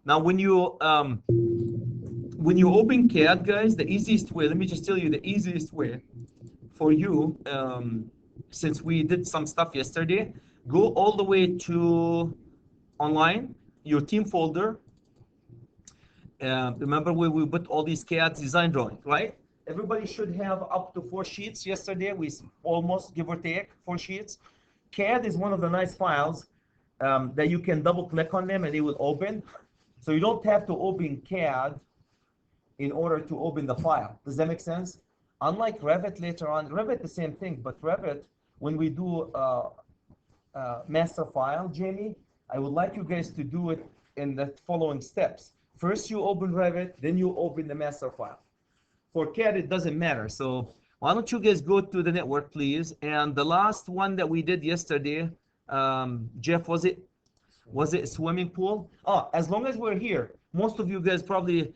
Now, when you open CAD, guys, the easiest way, let me just tell you the easiest way for you, since we did some stuff yesterday, go all the way to online, your team folder. Remember where we put all these CAD design drawings, right? Everybody should have up to 4 sheets. Yesterday, we almost, give or take, 4 sheets. CAD is one of the nice files that you can double click on them and they will open. So you don't have to open CAD in order to open the file. Does that make sense? Unlike Revit later on, Revit the same thing, but Revit, when we do master file, Jamie, I would like you guys to do it in the following steps. First, you open Revit, then you open the master file. For CAD, it doesn't matter. So why don't you guys go to the network, please? And the last one that we did yesterday, Jeff, was it swimming pool? Oh, as long as we're here, most of you guys probably,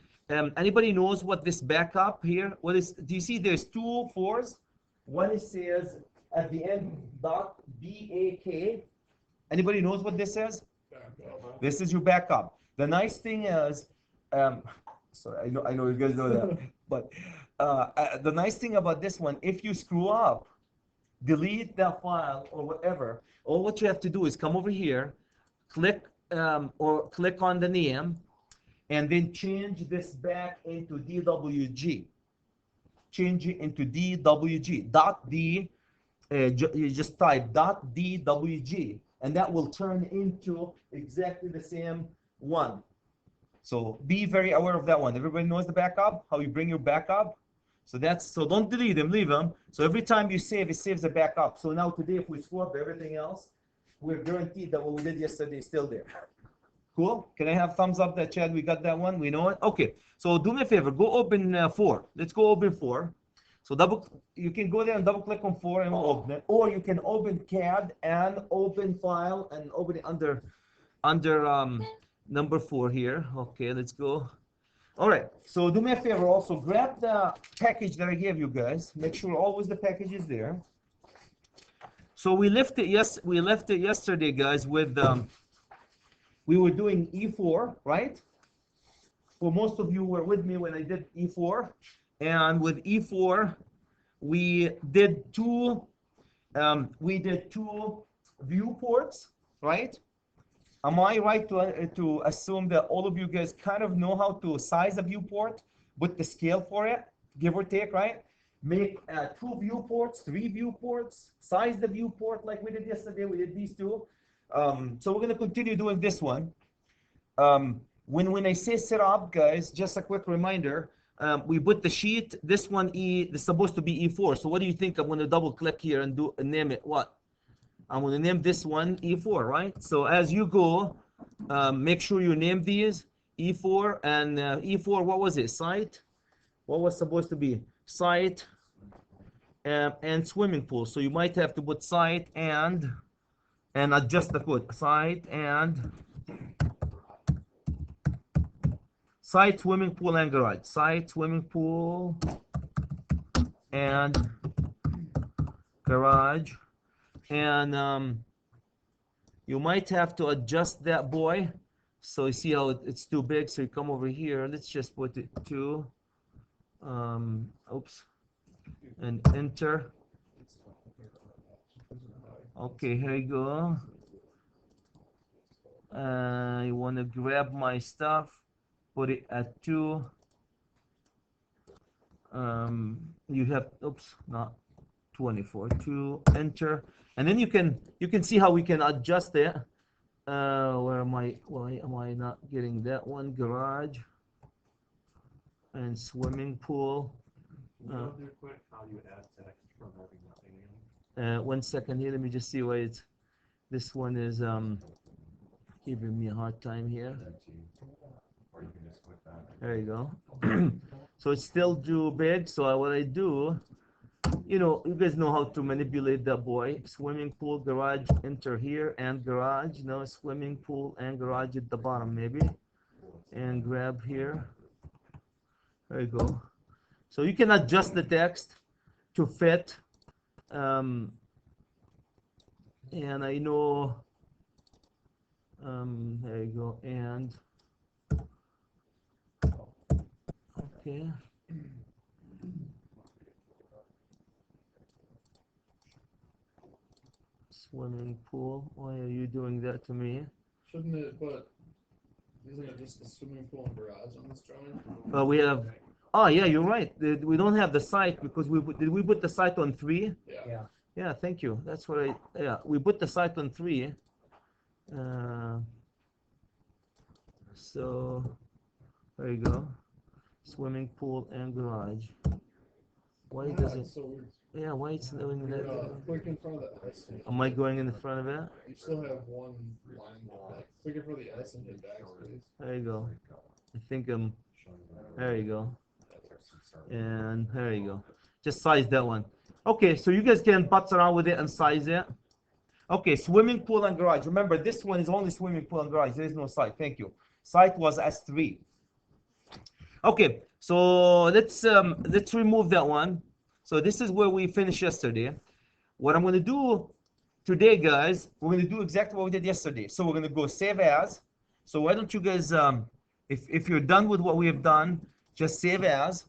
anybody knows what this backup here, what is, do you see there's 2 4s? One it says at the end, .BAK. Anybody knows what this is? This is your backup. The nice thing is, sorry, I know you guys know that, but the nice thing about this one, if you screw up, delete that file or whatever, all what you have to do is come over here, click on the name, and then change this back into DWG. Change it into DWG. .D, you just type .DWG, and that will turn into exactly the same one. So be very aware of that one. Everybody knows the backup, how you bring your backup. So don't delete them, leave them. So every time you save, it saves the backup. So now today, if we swap everything else, we're guaranteed that what we did yesterday is still there. Cool? Can I have thumbs up that, Chad, we got that one? We know it? Okay. So do me a favor, go open 4. Let's go open 4. So you can go there and double click on 4 and we'll open it. Or you can open CAD and open file and open it under number 4 here. Okay, let's go. All right, so do me a favor also, grab the package that I gave you guys. Make sure always the package is there. So we left it yesterday, guys, with we were doing E4, right? For most of you were with me when I did E4, and with E4 we did two viewports, right? Am I right to assume that all of you guys kind of know how to size a viewport, put the scale for it, give or take, right? Make 2 viewports, 3 viewports, size the viewport like we did yesterday. We did these 2. So we're going to continue doing this one. When I say set up, guys, just a quick reminder, we put the sheet, this one this is supposed to be E4. So what do you think? I'm going to double click here and name it what? I'm going to name this one E4, right? So as you go, make sure you name these E4 and E4, what was it? Site? What was supposed to be? Site and swimming pool. So you might have to put site and adjust the code. Site, swimming pool, and garage. Site, swimming pool, and garage. And you might have to adjust that boy. So you see how it's too big. So you come over here. Let's just put it to, oops, and enter. Okay, here you go. I want to grab my stuff, put it at 2. You have, oops, not 24, 2, enter. And then you can see how we can adjust it. Where am I? Why am I not getting that one? Garage and swimming pool. How you add text from having nothing in? 1 second here. Let me just see why it's. This one is giving me a hard time here. Or you can just click that. There you go. So it's still too big. So what I do, you guys know how to manipulate that boy. Swimming pool, garage, enter here, and garage. No, swimming pool and garage at the bottom maybe. And grab here. There you go. So you can adjust the text to fit. And I know, there you go. And Okay. Swimming pool. Why are you doing that to me? Shouldn't it, but isn't it just a swimming pool and garage on this drawing? Well, we have. Oh yeah, you're right. We don't have the site because did we put the site on 3? Yeah. Yeah, thank you. That's what I. Yeah, we put the site on 3. Uh, so there you go. Swimming pool and garage. Why does it? So weird. Yeah, why it's doing that? Click in front of the S. Am I going in the front of it? You still have one line back. Click in front of the S and hit backspace. There you go. I think I'm. There you go. And there you go. Just size that one. Okay, so you guys can butts around with it and size it. Okay, swimming pool and garage. Remember, this one is only swimming pool and garage. There is no site. Thank you. Site was S3. Okay, so let's remove that one. So this is where we finished yesterday. What I'm going to do today, guys, we're going to do exactly what we did yesterday. So we're going to go save as. So why don't you guys, if you're done with what we have done, just save as.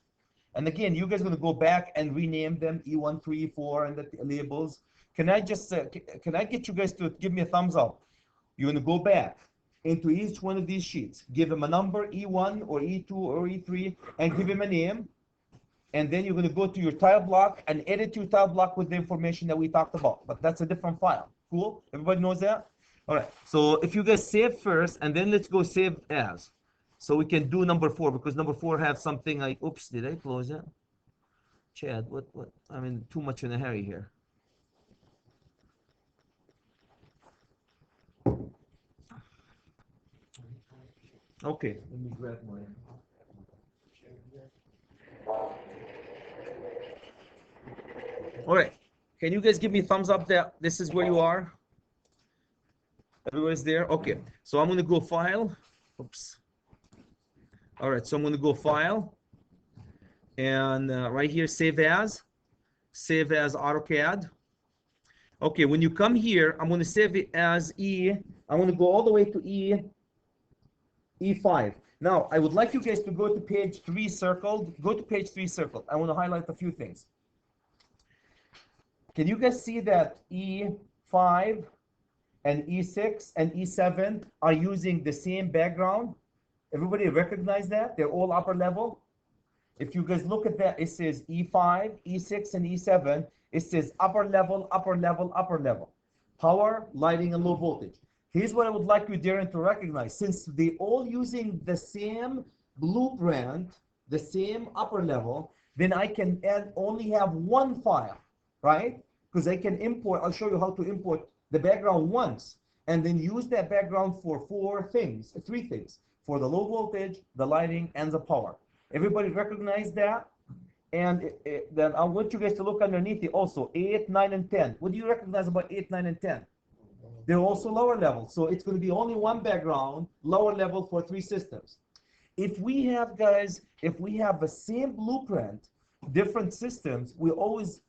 And again, you guys are going to go back and rename them E1, 3, 4, and the labels. Can I just, can I get you guys to give me a thumbs up? You're going to go back into each one of these sheets. Give them a number, E1 or E2 or E3, and give them a name. And then you're going to go to your tile block and edit your tile block with the information that we talked about. But that's a different file. Cool? Everybody knows that? All right. So if you guys save first, and then let's go save as. So we can do number 4, because number 4 have something like, oops, did I close it? Chad, what, I'm in too much in a hurry here. Okay, let me grab mine. All right, can you guys give me a thumbs up that this is where you are? Everybody's there? Okay, so I'm gonna go file. Oops. All right, so I'm gonna go file. And right here, save as AutoCAD. Okay, when you come here, I'm gonna save it as I'm gonna go all the way to E5. Now, I would like you guys to go to page 3 circled. Go to page 3 circled. I want to highlight a few things. Can you guys see that E5 and E6 and E7 are using the same background? Everybody recognize that? They're all upper level. If you guys look at that, it says E5, E6, and E7. It says upper level, upper level, upper level. Power, lighting, and low voltage. Here's what I would like you, Darren, to recognize. Since they all using the same blueprint, the same upper level, then I can only have one file, right? Because I can import, I'll show you how to import the background once, and then use that background for 3 things, for the low voltage, the lighting, and the power. Everybody recognize that? And then I want you guys to look underneath it also, 8, 9, and 10. What do you recognize about 8, 9, and 10? They're also lower level. So it's going to be only one background, lower level for 3 systems. If we have, guys, if we have the same blueprint, different systems, we always,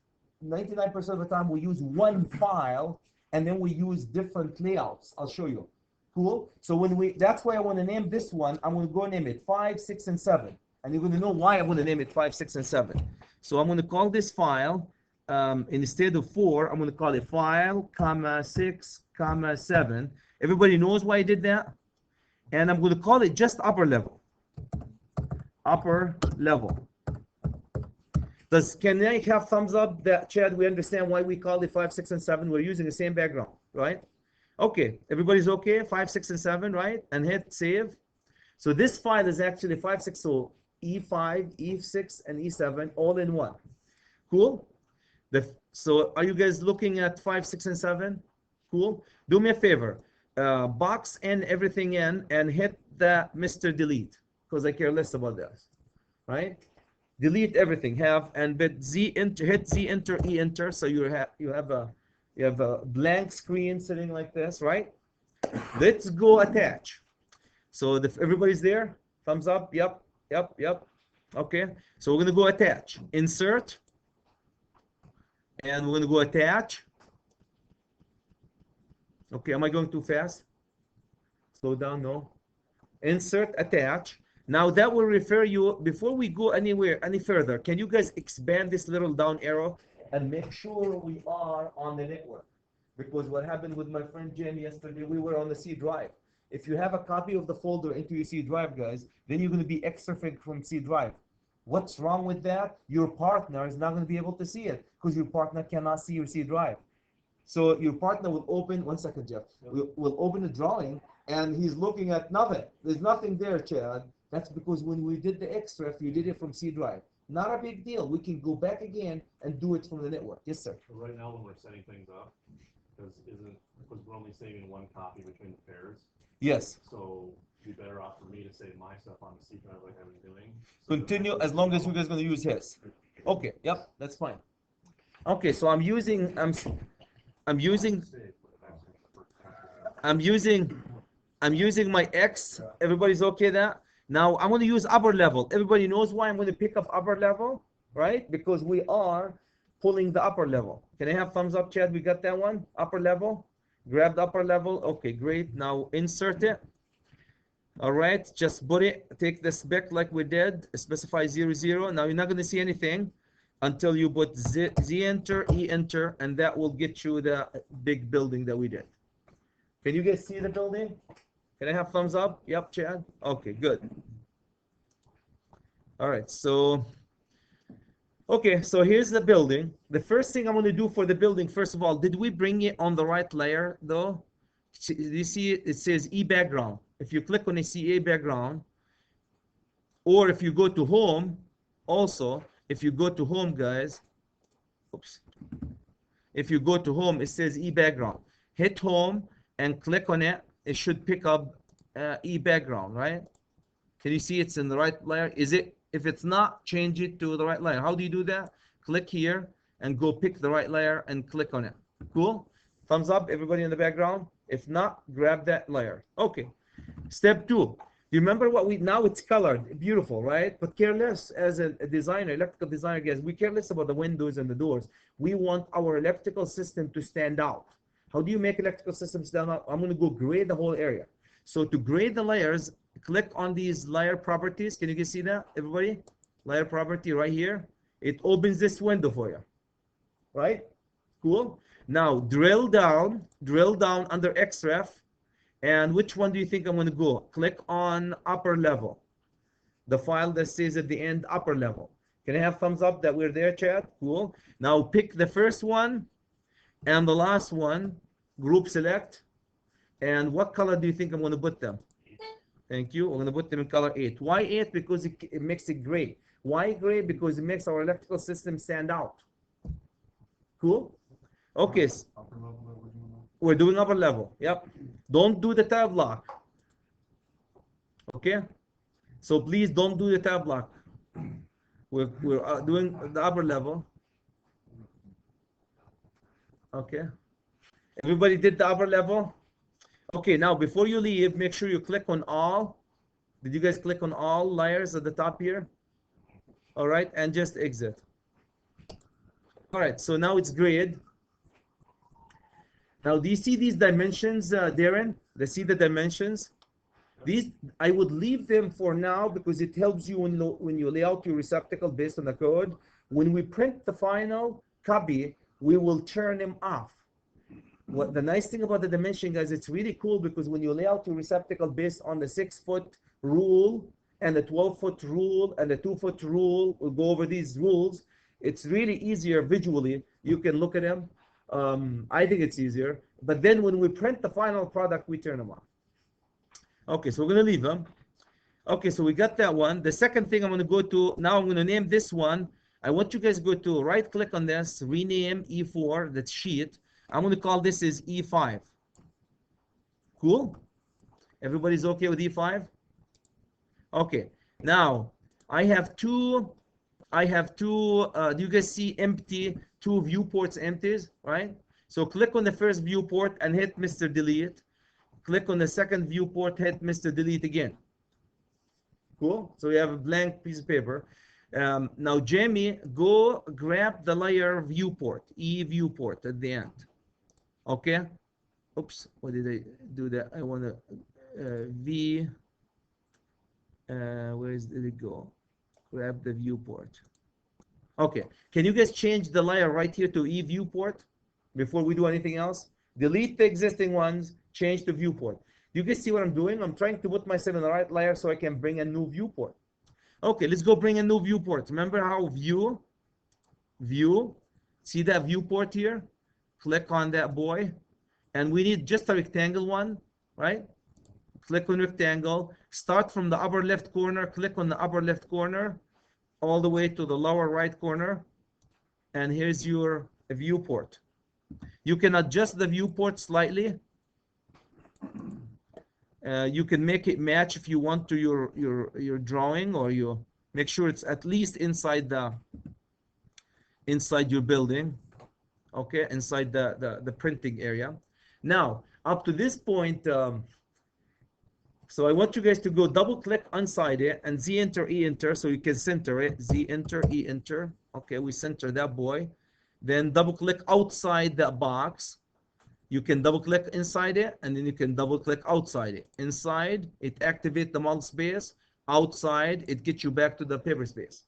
99% of the time, we use one file, and then we use different layouts. I'll show you. Cool? So that's why I want to name this one. I'm going to go name it 5, 6, and 7. And you're going to know why I'm going to name it 5, 6, and 7. So I'm going to call this file, instead of 4, I'm going to call it file, comma, 6, comma, 7. Everybody knows why I did that? And I'm going to call it just upper level. Upper level. Can I have thumbs up that, Chad, we understand why we call it 5, 6, and 7? We're using the same background, right? Okay, everybody's okay? 5, 6, and 7, right? And hit save. So this file is actually 5, 6, so E5, E6, and E7 all in one. Cool? So are you guys looking at 5, 6, and 7? Cool. Do me a favor. Box and everything in and hit that Mr. Delete, because I care less about this. Right? Delete everything. Hit Z enter, E enter. So you have a blank screen sitting like this, right? Let's go attach. So everybody's there? Thumbs up. Yep. Okay. So we're gonna go attach. Insert. And we're gonna go attach. Okay, am I going too fast? Slow down, no. Insert, attach. Now that will refer you, before we go any further, can you guys expand this little down arrow and make sure we are on the network? Because what happened with my friend Jen yesterday, we were on the C drive. If you have a copy of the folder into your C drive, guys, then you're going to be Xreffing from C drive. What's wrong with that? Your partner is not going to be able to see it because your partner cannot see your C drive. So your partner will open, one second, Jeff, will open the drawing and he's looking at nothing. There's nothing there, Chad. That's because when we did the Xref, you did it from C drive. Not a big deal. We can go back again and do it from the network. Yes, sir. So right now, when we're setting things up, because we're only saving one copy between the pairs, Yes. so it'd be better off for me to save my stuff on the C drive like I've been doing. So Continue as long as you guys are going to use his. Okay. Yep. That's fine. Okay. So I'm using my X. Everybody's okay there? Now I'm going to use upper level. Everybody knows why I'm going to pick up upper level, right? Because we are pulling the upper level. Can I have thumbs up, Chad? We got that one? Upper level. Grab the upper level. Okay, great. Now insert it. All right, just put it. Take the spec like we did. Specify 00. Now you're not going to see anything until you put Z enter, E enter, and that will get you the big building that we did. Can you guys see the building? Can I have thumbs up? Yep, Chad. Okay, good. All right, so here's the building. The first thing I'm going to do for the building, first of all, did we bring it on the right layer though? You see it says E background. If you click on a CA background, or if you go to home, also, if you go to home, guys, oops. If you go to home, it says E background. Hit home and click on it. It should pick up E background, right? Can you see it's in the right layer? Is it? If it's not, change it to the right layer. How do you do that? Click here and go pick the right layer and click on it. Cool? Thumbs up, everybody in the background. If not, grab that layer. Okay. Step 2. You remember what now it's colored, beautiful, right? But careless as a designer, electrical designer, guys, we care less about the windows and the doors. We want our electrical system to stand out. How do you make electrical systems stand out? I'm going to go grade the whole area. So to grade the layers, click on these layer properties. Can you guys see that, everybody? Layer property right here. It opens this window for you, right? Cool. Now drill down under Xref. And which one do you think I'm going to go? Click on upper level. The file that says at the end upper level. Can I have thumbs up that we're there, chat? Cool. Now pick the first one and the last one. Group select. And what color do you think I'm going to put them? Thank you. We're going to put them in color 8. Why 8? Because it makes it gray. Why gray? Because it makes our electrical system stand out. Cool? Okay. We're doing upper level. Yep. Don't do the tab lock. Okay? So please don't do the tab lock. We're doing the upper level. Okay. Everybody did the upper level? Okay, now before you leave, make sure you click on all. Did you guys click on all layers at the top here? All right, and just exit. All right, so now it's grid. Now, do you see these dimensions, Darren? See the dimensions? These, I would leave them for now because it helps you when you lay out your receptacle based on the code. When we print the final copy, we will turn them off. What the nice thing about the dimension, guys, it's really cool because when you lay out your receptacle based on the 6-foot rule and the 12-foot rule and the 2-foot rule, we'll go over these rules. It's really easier visually. You can look at them. I think it's easier. But then when we print the final product, we turn them on. Okay, so we're going to leave them. Okay, so we got that one. The second thing I'm going to go to, now I'm going to name this one. I want you guys to go to right click on this, rename E4, that's sheet. I'm going to call this is E5. Cool? Everybody's okay with E5? Okay. Now, I have two, do you guys see empty, 2 viewports empties, right? So click on the first viewport and hit Mr. Delete. Click on the second viewport, hit Mr. Delete again. Cool? So we have a blank piece of paper. Now, Jamie, go grab the layer viewport, E viewport at the end. Okay. Oops. What did I do that? I want to V. Where did it go? Grab the viewport. Okay, can you guys change the layer right here to viewport before we do anything else? Delete the existing ones, change to viewport. You guys see what I'm doing? I'm trying to put myself in the right layer so I can bring a new viewport. Okay, let's go bring a new viewport. Remember how view, see that viewport here? Click on that boy. And we need just a rectangle one, right? Click on rectangle. Start from the upper left corner. Click on the upper left corner all the way to the lower right corner. And here's your viewport. You can adjust the viewport slightly. You can make it match if you want to your drawing, or you make sure it's at least inside your building. Okay, inside the printing area. Now, up to this point, so I want you guys to go double click inside it and Z enter, E enter, so you can center it. Z enter, E enter. Okay, we center that boy. Then double click outside that box. You can double click inside it, and then you can double click outside it. Inside, it activates the model space. Outside, it gets you back to the paper space.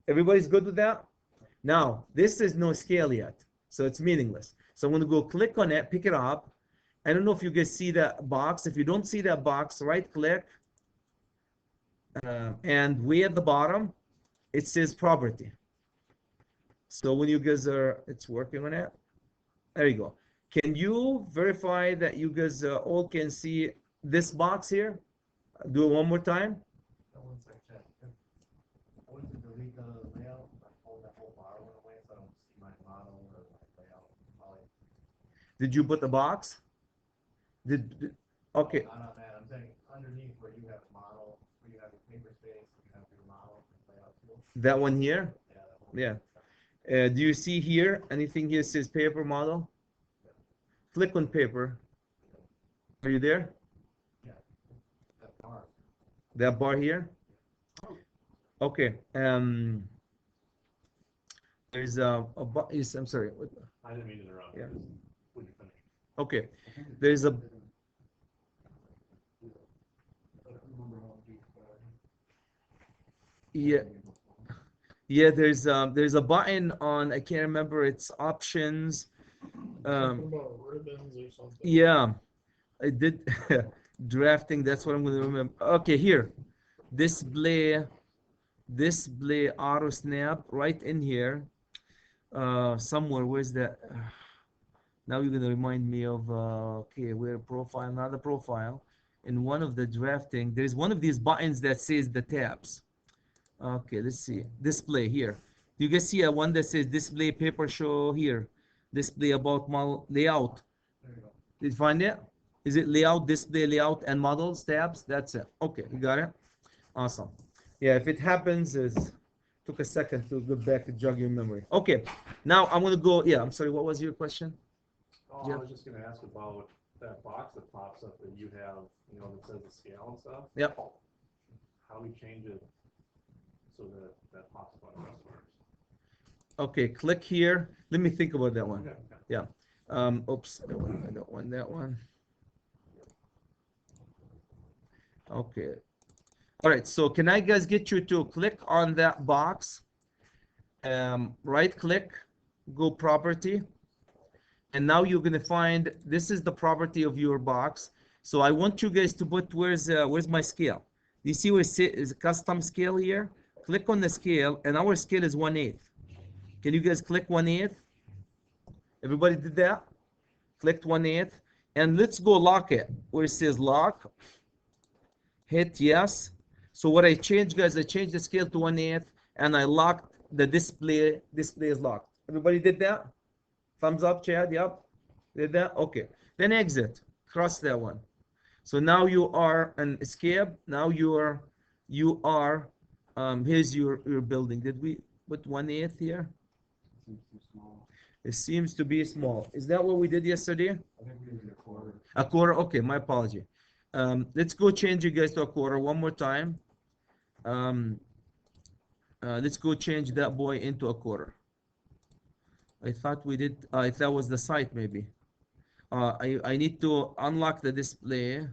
Everybody's good with that? Now, this is no scale yet, so it's meaningless. So I'm going to go click on it, pick it up. I don't know if you guys see that box. If you don't see that box, right click. And way at the bottom, it says property. So when you guys it's working on it. There you go. Can you verify that you guys all can see this box here? Do it one more time. One second. I went to delete the layout, but all that whole bar went away, so I don't see my model or my layout. Did you put the box? Okay. Not on that. I'm saying underneath where you have model, where you have your paper space, you have your model layout tool. That one here? Yeah. Yeah. Do you see here anything here says paper model? Click on paper. Are you there? Yeah. That bar. That bar here? Okay. There's yes, I'm sorry. I didn't mean to interrupt. Yeah. When you finish. Okay. There's a yeah. Yeah, there's a button on, I can't remember, it's options. Something about ribbons or something. Yeah, I did drafting, that's what I'm going to remember. Okay, here. Display auto snap right in here. Somewhere, where's that? Now you're going to remind me of okay, where profile, not the profile. In one of the drafting, there's one of these buttons that says the tabs. Okay, let's see. Display here. You guys see a one that says display paper show here. Display about model layout. There you go. Did you find it? Is it layout, display, layout, and models tabs? That's it. Okay, you got it? Awesome. Yeah, if it happens, took a second to go back to jog your memory. Okay, now I'm gonna go. Yeah, I'm sorry. What was your question? Oh, Yeah. I was just gonna ask about that box that pops up that you have, that says the scale and stuff. Yep. How do we change it so that pops up on customers? Okay, click here. Let me think about that one. Okay. Yeah. Oops, I don't want that one. Okay. All right, so can I guys get you to click on that box? Right click, go property. And now you're gonna find, this is the property of your box. So I want you guys to put, where's my scale? You see where it is custom scale here? Click on the scale, and our scale is 1/8. Can you guys click 1/8? Everybody did that? Clicked 1/8. And let's go lock it. Where it says lock. Hit yes. So what I changed, guys, I changed the scale to 1/8, and I locked the display. Display is locked. Everybody did that? Thumbs up, Chad. Yep. Did that? Okay. Then exit. Cross that one. So now you are an escape. Now you are here's your building. Did we put 1/8 here? It seems to be small. Is that what we did yesterday? I think we did a quarter. A quarter? Okay, my apology. Let's go change you guys to a quarter one more time. Let's go change that boy into a quarter. I thought we did, if that was the site maybe. I need to unlock the display.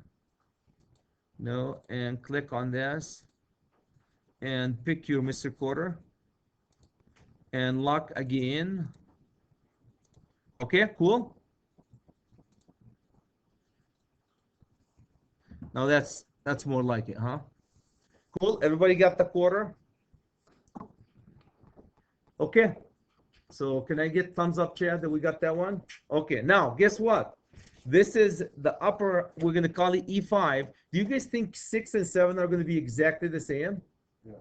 No, and click on this. and pick your Mr. Quarter and lock again. Okay, cool. Now that's more like it, huh? Cool. Everybody got the quarter? Okay. So can I get thumbs up, Chad, that we got that one? Okay. Now, guess what? This is the upper, we're going to call it E5. Do you guys think 6 and 7 are going to be exactly the same?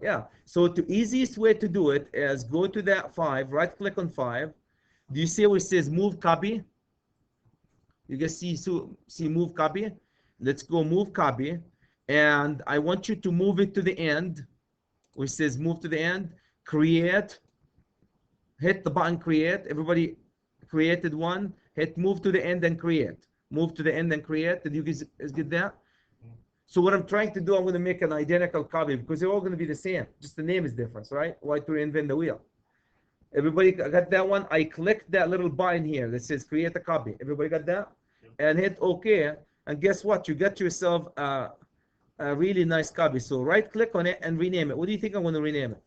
Yeah. So the easiest way to do it is go to that 5, right click on 5. Do you see where it says move copy? You guys see move copy? Let's go move copy. And I want you to move it to the end, which says move to the end, create, hit the button create. Everybody created one, hit move to the end and create. Move to the end and create. Did you guys get that? So what I'm trying to do, I'm going to make an identical copy because they're all going to be the same. Just the name is different, right? Why to reinvent the wheel? Everybody got that one? I clicked that little button here that says create a copy. Everybody got that? Yep. And hit OK. And guess what? You got yourself a really nice copy. So right click on it and rename it. What do you think I'm going to rename it?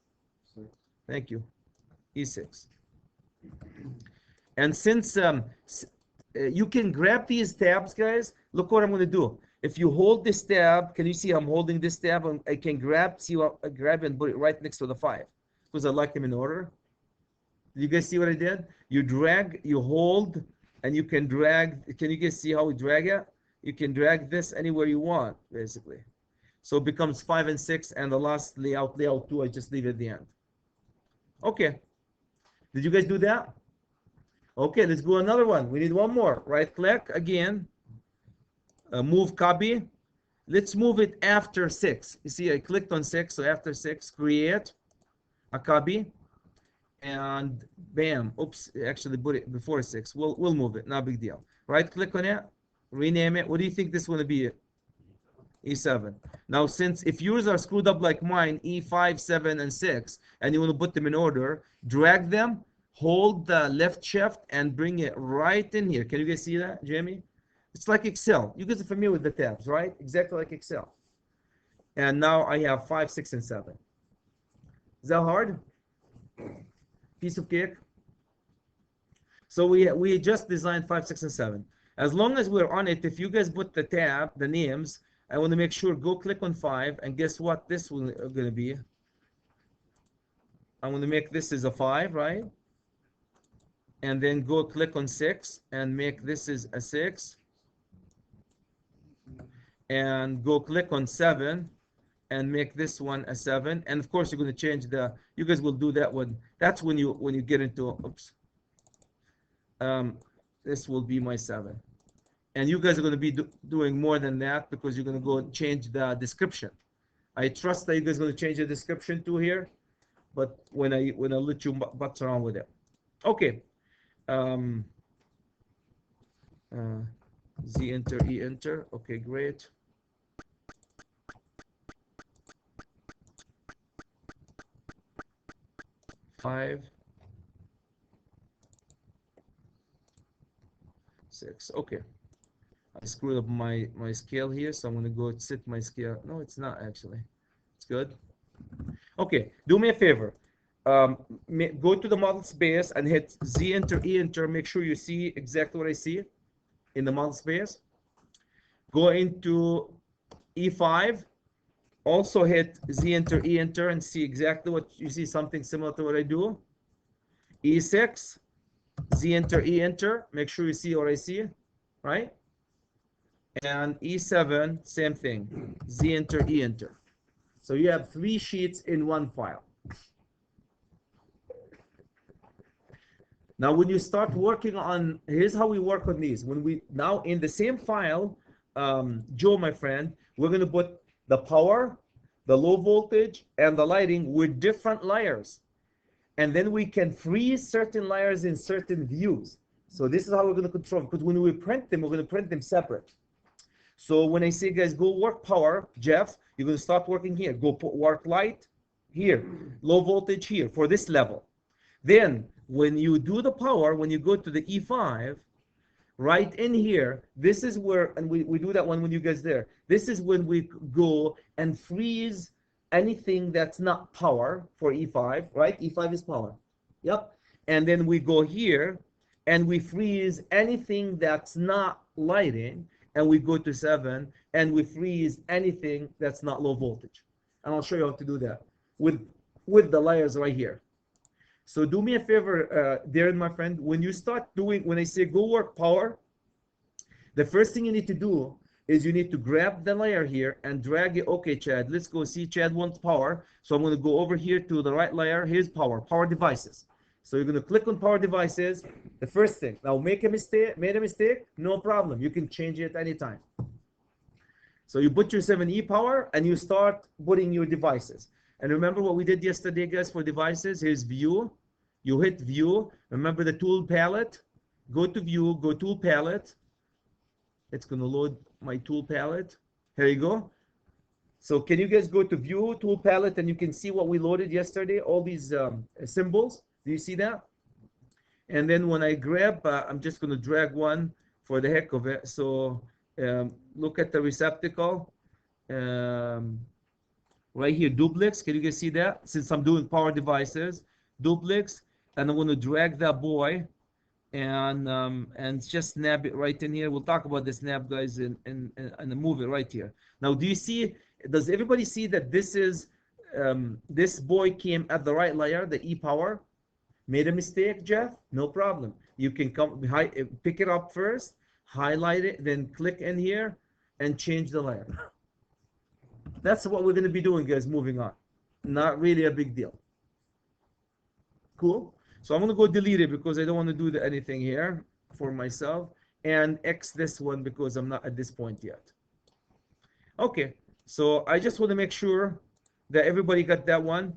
6. Thank you. E6. And since you can grab these tabs, guys, look what I'm going to do. If you hold this tab, can you see I'm holding this tab? And I can grab, see what I grab and put it right next to the 5 because I like them in order. You guys see what I did? You drag, you hold, and you can drag. Can you guys see how we drag it? You can drag this anywhere you want, basically. So it becomes 5 and 6, and the last layout 2, I just leave at the end. Okay. Did you guys do that? Okay, let's go another one. We need one more. Right click again. Move copy. Let's move it after 6. You see, I clicked on 6, so after 6, create a copy. And bam, oops, actually put it before 6. We'll move it, not a big deal. Right click on it, rename it. What do you think this is going to be? E7. Now, since if yours are screwed up like mine, E5, 7, and 6, and you want to put them in order, drag them, hold the left shift, and bring it right in here. Can you guys see that, Jamie? It's like Excel. You guys are familiar with the tabs, right? Exactly like Excel. And now I have 5, 6, and 7. Is that hard? Piece of cake. So we just designed 5, 6, and 7. As long as we're on it, if you guys put the tab, the names, I want to make sure go click on 5, and guess what this will going to be? I'm going to make this is a 5, right? And then go click on 6 and make this is a 6. And go click on 7 and make this one a 7. And of course you're going to change the, you guys will do that one. That's when you get into, oops. This will be my 7. And you guys are going to be doing more than that because you're going to go change the description. I trust that you guys are going to change the description too here, but when I let you butts around with it. Okay. Z enter, E enter. Okay, great. Five, 6. Okay. I screwed up my scale here, so I'm going to go set my scale. No, it's not actually. It's good. Okay, do me a favor. Go to the model space and hit Z enter, E enter. Make sure you see exactly what I see in the model space. Go into E5. Also hit Z enter, E enter, and see exactly what you see, something similar to what I do. E6, Z enter, E enter. Make sure you see what I see, right? And E7, same thing. Z enter, E enter. So you have 3 sheets in one file. Now, when you start working on, here's how we work on these. When we now in the same file, Joe, my friend, we're going to put the power, the low voltage, and the lighting with different layers. And then we can freeze certain layers in certain views. So this is how we're going to control, because when we print them, we're going to print them separate. So when I say, guys, go work power, Jeff, you're going to start working here. Go put work light here, low voltage here for this level. Then when you do the power, when you go to the E5, right in here, this is where, and we do that one when you guys there. This is when we go and freeze anything that's not power for E5, right? E5 is power. Yep. And then we go here and we freeze anything that's not lighting, and we go to 7 and we freeze anything that's not low voltage. And I'll show you how to do that with the layers right here. So do me a favor, Darren, my friend, when you start doing, when I say go work power, the first thing you need to do is you need to grab the layer here and drag it. Okay, Chad, let's go see. Chad wants power. So I'm going to go over here to the right layer. Here's power devices. So you're going to click on power devices. The first thing. Now made a mistake, no problem. You can change it anytime. So you put your 7E power and you start putting your devices. And remember what we did yesterday, guys, for devices? Here's view. You hit view. Remember the tool palette? Go to view, go tool palette. It's going to load my tool palette. Here you go. So can you guys go to view, tool palette, and you can see what we loaded yesterday, all these symbols. Do you see that? And then when I grab, I'm just going to drag one for the heck of it. So look at the receptacle. Right here, duplex. Can you guys see that? Since I'm doing power devices, duplex, and I'm going to drag that boy and just snap it right in here. We'll talk about the snap, guys, and move it right here. Now, do you see? Does everybody see that this is this boy came at the right layer, the E power? Made a mistake, Jeff? No problem. You can come pick it up first, highlight it, then click in here and change the layer. That's what we're going to be doing, guys, moving on. Not really a big deal. Cool. So I'm going to go delete it because I don't want to do anything here for myself. And X this one because I'm not at this point yet. Okay. So I just want to make sure that everybody got that one.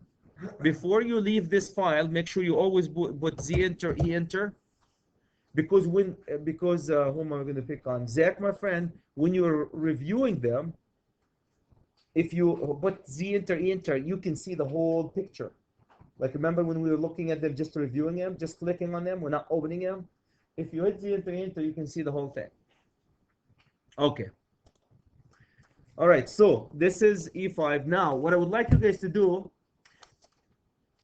Before you leave this file, make sure you always put Z enter, E enter. Because who am I going to pick on? Zach, my friend, when you're reviewing them, if you put Z enter, E enter, you can see the whole picture. Like remember when we were looking at them, just reviewing them, just clicking on them, we're not opening them. If you hit Z enter, E enter, you can see the whole thing. Okay. All right, so this is E5. Now, what I would like you guys to do,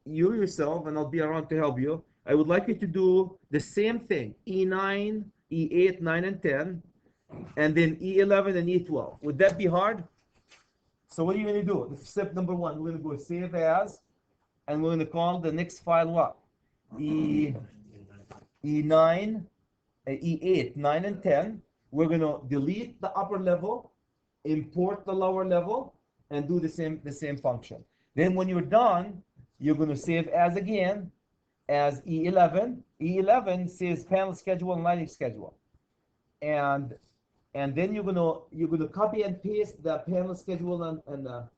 you yourself, and I'll be around to help you, I would like you to do the same thing, E9, E8, 9, and 10, and then E11 and E12. Would that be hard? So what are you going to do? Step number 1, we're going to go save as, and we're going to call the next file what? E9, E8, 9, and 10. We're going to delete the upper level, import the lower level, and do the same function. Then when you're done, you're going to save as again as E11. E11 says panel schedule and lighting schedule. And then you're gonna copy and paste the panel schedule and the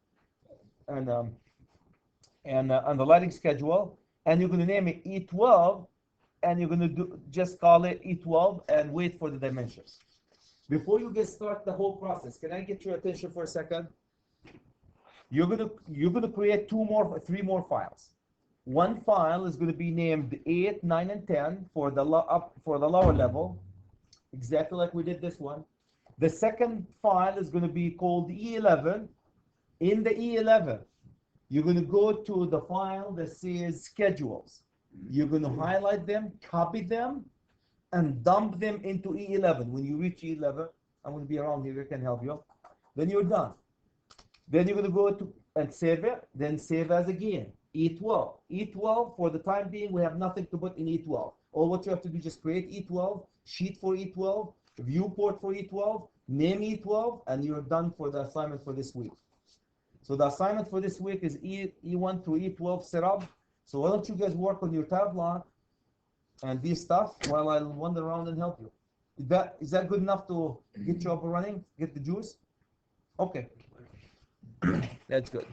lighting schedule, and you're gonna name it E12, and you're gonna just call it E12 and wait for the dimensions. Before you start the whole process, can I get your attention for a second? You're gonna create 3 more files. One file is going to be named 8, 9, and 10 for the lower level, exactly like we did this one. The second file is going to be called E11. In the E11, you're going to go to the file that says schedules. You're going to highlight them, copy them, and dump them into E11. When you reach E11, I'm going to be around here, I can help you. Then you're done. Then you're going to go to and save it, then save as again. E12. E12, for the time being, we have nothing to put in E12. All what you have to do is just create E12, sheet for E12, viewport for E12, name E12, and you're done for the assignment for this week. So the assignment for this week is E1 through E12 setup. So why don't you guys work on your tab lock and this stuff while I'll wander around and help you. Is that good enough to get you up and running, get the juice? Okay. That's good.